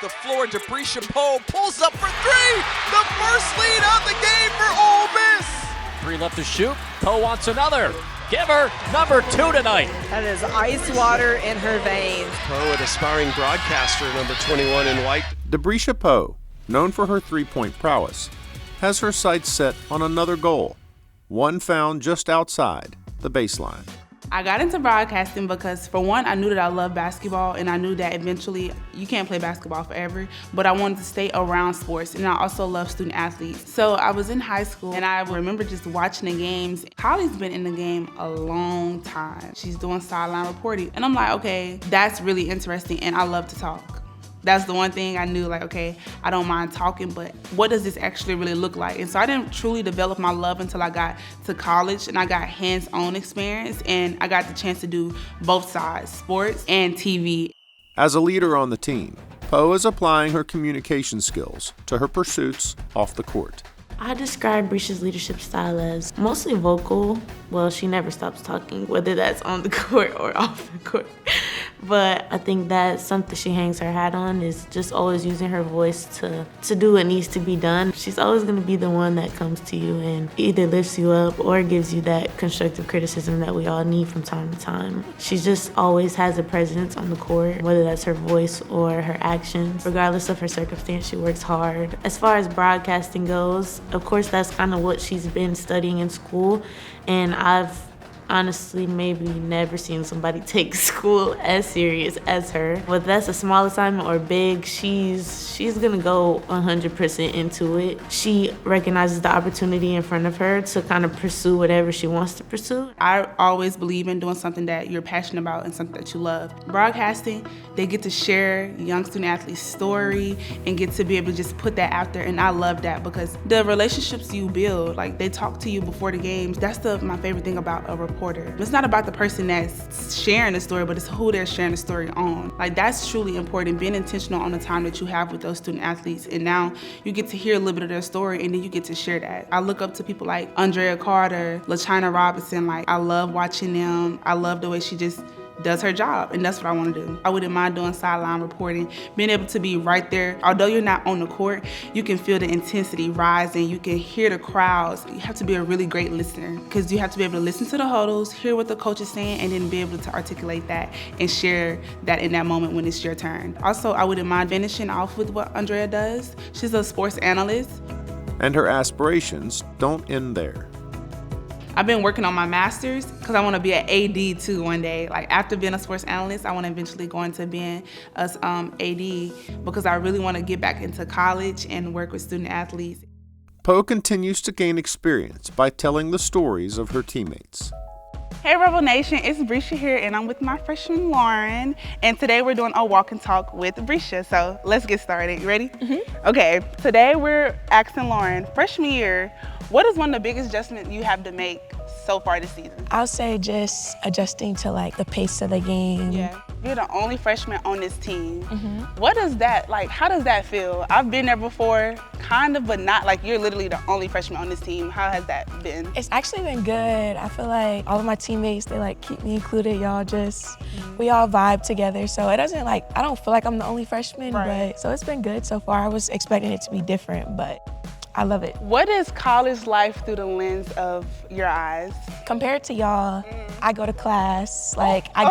the floor. Debrisha Poe pulls up for three. The first lead of the game for Ole Miss. 3 left to shoot. Poe wants another. Give her number 2 tonight. That is ice water in her veins. Poe, an aspiring broadcaster, number 21 in white. Debrisha Poe, known for her three-point prowess, has her sights set on another goal, one found just outside the baseline. I got into broadcasting because, for one, I knew that I loved basketball, and I knew that eventually you can't play basketball forever, but I wanted to stay around sports, and I also love student athletes. So I was in high school, and I remember just watching the games. Holly's been in the game a long time. She's doing sideline reporting, and I'm like, okay, that's really interesting, and I love to talk. That's the one thing I knew, like, okay, I don't mind talking, but what does this actually really look like? And so I didn't truly develop my love until I got to college, and I got hands-on experience, and I got the chance to do both sides, sports and TV. As a leader on the team, Poe is applying her communication skills to her pursuits off the court. I describe Brisha's leadership style as mostly vocal. Well, she never stops talking, whether that's on the court or off the court. But I think that's something she hangs her hat on, is just always using her voice to do what needs to be done. She's always going to be the one that comes to you and either lifts you up or gives you that constructive criticism that we all need from time to time. She just always has a presence on the court, whether that's her voice or her actions. Regardless of her circumstance, she works hard. As far as broadcasting goes, of course, that's kind of what she's been studying in school, and I've honestly maybe never seen somebody take school as serious as her. Whether that's a small assignment or big, she's gonna go 100% into it. She recognizes the opportunity in front of her to kind of pursue whatever she wants to pursue. I always believe in doing something that you're passionate about and something that you love. Broadcasting, they get to share young student athletes' story and get to be able to just put that out there, and I love that because the relationships you build, like they talk to you before the games, that's my favorite thing about a reporter. It's not about the person that's sharing the story, but it's who they're sharing the story on. Like, that's truly important, being intentional on the time that you have with those student athletes, and now you get to hear a little bit of their story, and then you get to share that. I look up to people like Andrea Carter, LaChina Robinson. Like, I love watching them. I love the way she just does her job, and that's what I want to do. I wouldn't mind doing sideline reporting, being able to be right there. Although you're not on the court, you can feel the intensity rising. You can hear the crowds. You have to be a really great listener because you have to be able to listen to the huddles, hear what the coach is saying, and then be able to articulate that and share that in that moment when it's your turn. Also, I wouldn't mind finishing off with what Andrea does. She's a sports analyst. And her aspirations don't end there. I've been working on my master's because I want to be an AD too one day. Like, after being a sports analyst, I want to eventually go into being an AD because I really want to get back into college and work with student athletes. Poe continues to gain experience by telling the stories of her teammates. Hey Rebel Nation, it's Brisha here, and I'm with my freshman Lauren, and today we're doing a walk and talk with Brisha, so let's get started. You ready? Mm-hmm. Okay, today we're asking Lauren, freshman year, what is one of the biggest adjustments you have to make so far this season? I'll say just adjusting to like the pace of the game. Yeah. You're the only freshman on this team. Mm-hmm. What is that like? How does that feel? I've been there before, kind of, but not like you're literally the only freshman on this team. How has that been? It's actually been good. I feel like all of my teammates, they like keep me included. Y'all just, we all vibe together. So it doesn't like, I don't feel like I'm the only freshman, right. But so it's been good so far. I was expecting it to be different, but I love it. What is college life through the lens of your eyes? Compared to y'all, I go to class. Like I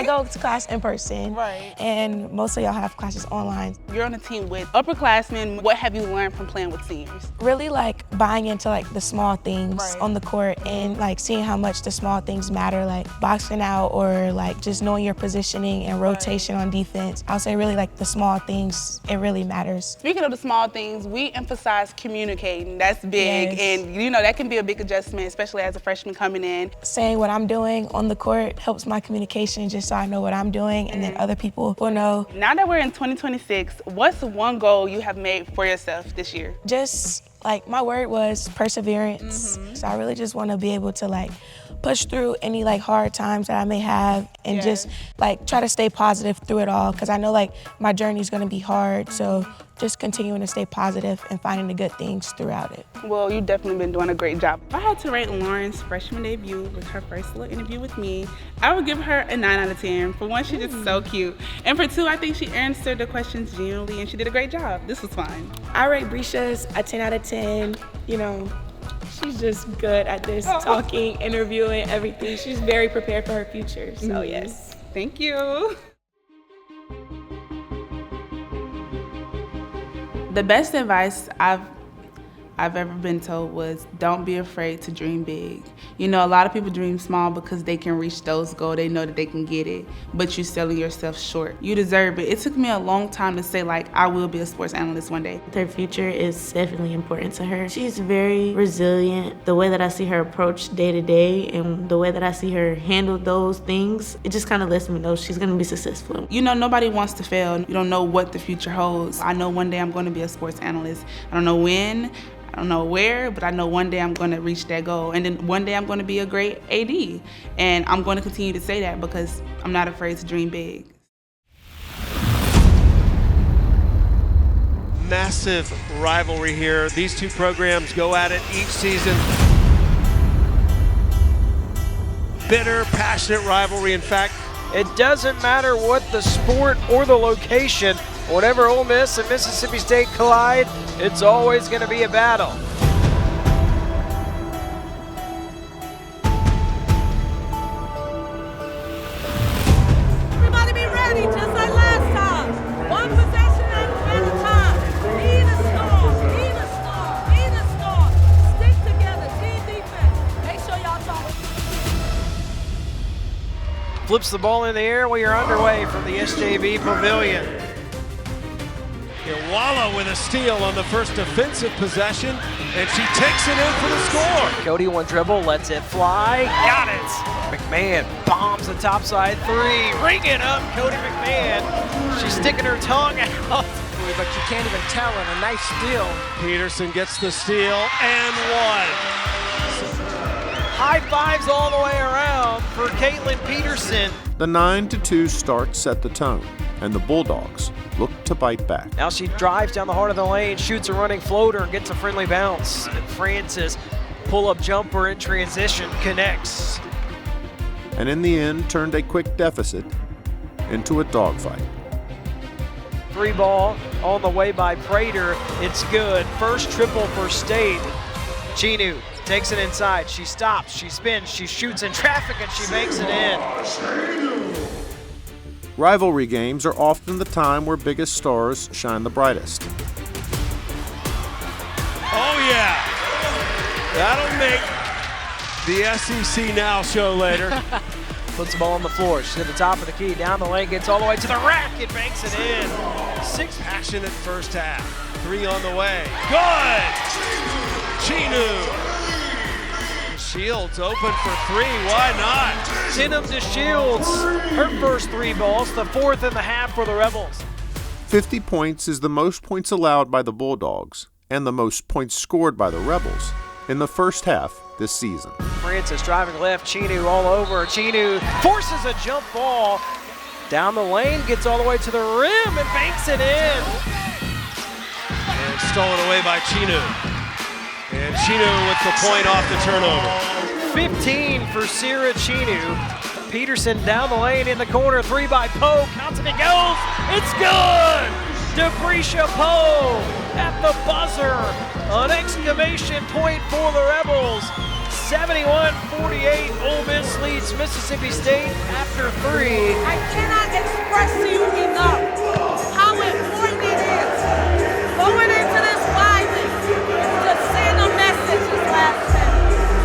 go to class in person. Right. And most of y'all have classes online. You're on a team with upperclassmen. What have you learned from playing with seniors? Really like buying into like the small things on the court and like seeing how much the small things matter, like boxing out or like just knowing your positioning and rotation on defense. I'll say really like the small things, it really matters. Speaking of the small things, we emphasize communicating. That's big, and you know that can be a big adjustment, especially as a freshman coming in. Saying what I'm doing on the court helps my communication just so I know what I'm doing, and then other people will know. Now that we're in 2026, what's one goal you have made for yourself this year? Just like my word was perseverance. So I really just want to be able to like push through any like hard times that I may have and just like try to stay positive through it all, because I know like my journey is going to be hard. So just continuing to stay positive and finding the good things throughout it. Well, you've definitely been doing a great job. If I had to rate Lauren's freshman debut with her first little interview with me, I would give her a 9 out of 10. For one, she's just so cute. And for two, I think she answered the questions genuinely and she did a great job. This was fun. I rate Brisha's a 10 out of 10. You know, she's just good at this, talking, interviewing, everything. She's very prepared for her future, so yes. Thank you. The best advice I've ever been told was don't be afraid to dream big. You know, a lot of people dream small because they can reach those goals. They know that they can get it, but you're selling yourself short. You deserve it. It took me a long time to say, like, I will be a sports analyst one day. Her future is definitely important to her. She's very resilient. The way that I see her approach day to day and the way that I see her handle those things, it just kind of lets me know she's going to be successful. You know, nobody wants to fail. You don't know what the future holds. I know one day I'm going to be a sports analyst. I don't know when, I don't know where, but I know one day I'm going to reach that goal. And then one day I'm going to be a great AD. And I'm going to continue to say that because I'm not afraid to dream big. Massive rivalry here. These two programs go at it each season. Bitter, passionate rivalry. In fact, it doesn't matter what the sport or the location. Whenever Ole Miss and Mississippi State collide, it's always going to be a battle. Everybody be ready, just like last time. One possession at a time. Need a score, need a score, need a score. Stick together, team defense. Make sure y'all talk. Flips the ball in the air. We are underway from the SJV Pavilion. Walla with a steal on the first defensive possession, and she takes it in for the score. Cody one dribble, lets it fly, got it. McMahon bombs the topside three, ring it up, Cody McMahon. She's sticking her tongue out, but you can't even tell in a nice steal. Peterson gets the steal and one. High fives all the way around for Caitlin Peterson. The 9-2 start set the tone, and the Bulldogs look to bite back. Now she drives down the heart of the lane, shoots a running floater, and gets a friendly bounce. And Francis, pull-up jumper in transition, connects. And in the end, turned a quick deficit into a dogfight. Free ball on the way by Prater. It's good. First triple for State. Chinu takes it inside. She stops, she spins, she shoots in traffic, and she makes it in. Rivalry games are often the time where biggest stars shine the brightest. Oh yeah, that'll make the SEC Now show later. Puts the ball on the floor. She's at the top of the key, down the lane, gets all the way to the rack, and banks it in. Six passionate first half. Three on the way. Good! Chinu. Shields open for three, why not? Tinham to Shields, her first three balls, the fourth in the half for the Rebels. 50 points is the most points allowed by the Bulldogs and the most points scored by the Rebels in the first half this season. Francis driving left, Chinu all over. Chinu forces a jump ball down the lane, gets all the way to the rim and banks it in. And stolen away by Chinu. And Chinu with the point off the turnover. 15 for Sierra Chinu. Peterson down the lane in the corner, three by Poe, counts and it goes, it's good! DeBrisha Poe at the buzzer, an exclamation point for the Rebels. 71-48, Ole Miss leads Mississippi State after three. I cannot express to you enough how important it is going into this rivalry to send a message this last time.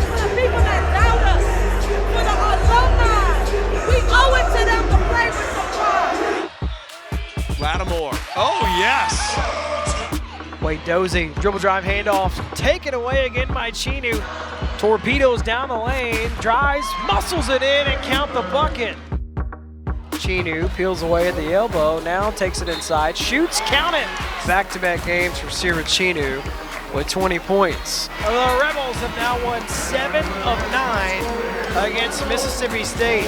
For the people that doubt us, for the alumni, we owe it to them to play with some pride. Lattimore, oh yes! Wade Dozie, dribble drive handoff, taken away again by Chinu. Torpedoes down the lane, drives, muscles it in, and count the bucket. Chinu peels away at the elbow, now takes it inside, shoots, count it! Back-to-back games for Sierra Chinu with 20 points. The Rebels have now won 7 of 9 against Mississippi State.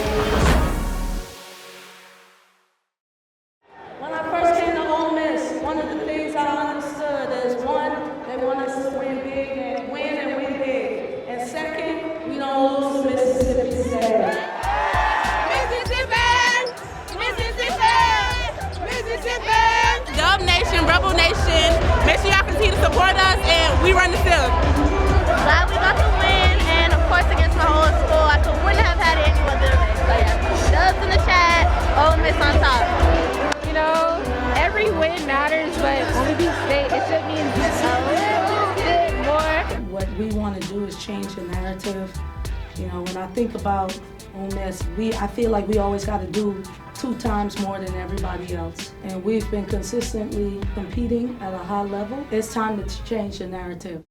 When I first came to Ole Miss, one of the things I understood is, one, they want us to win big and win big. And second, we don't lose to Mississippi State. Mississippi! Dub Nation, Rebel Nation, make sure y'all continue to support us and we run the field. Glad we got the win, and of course against my whole school, I wouldn't have had it any other way. So yeah, Dubs in the chat, Ole Miss on top. You know, every win matters, but when we beat State, it should mean a little bit more. What we want to do is change the narrative. You know, when I think about Ole Miss, I feel like we always got to do 2 times more than everybody else. And we've been consistently competing at a high level. It's time to change the narrative.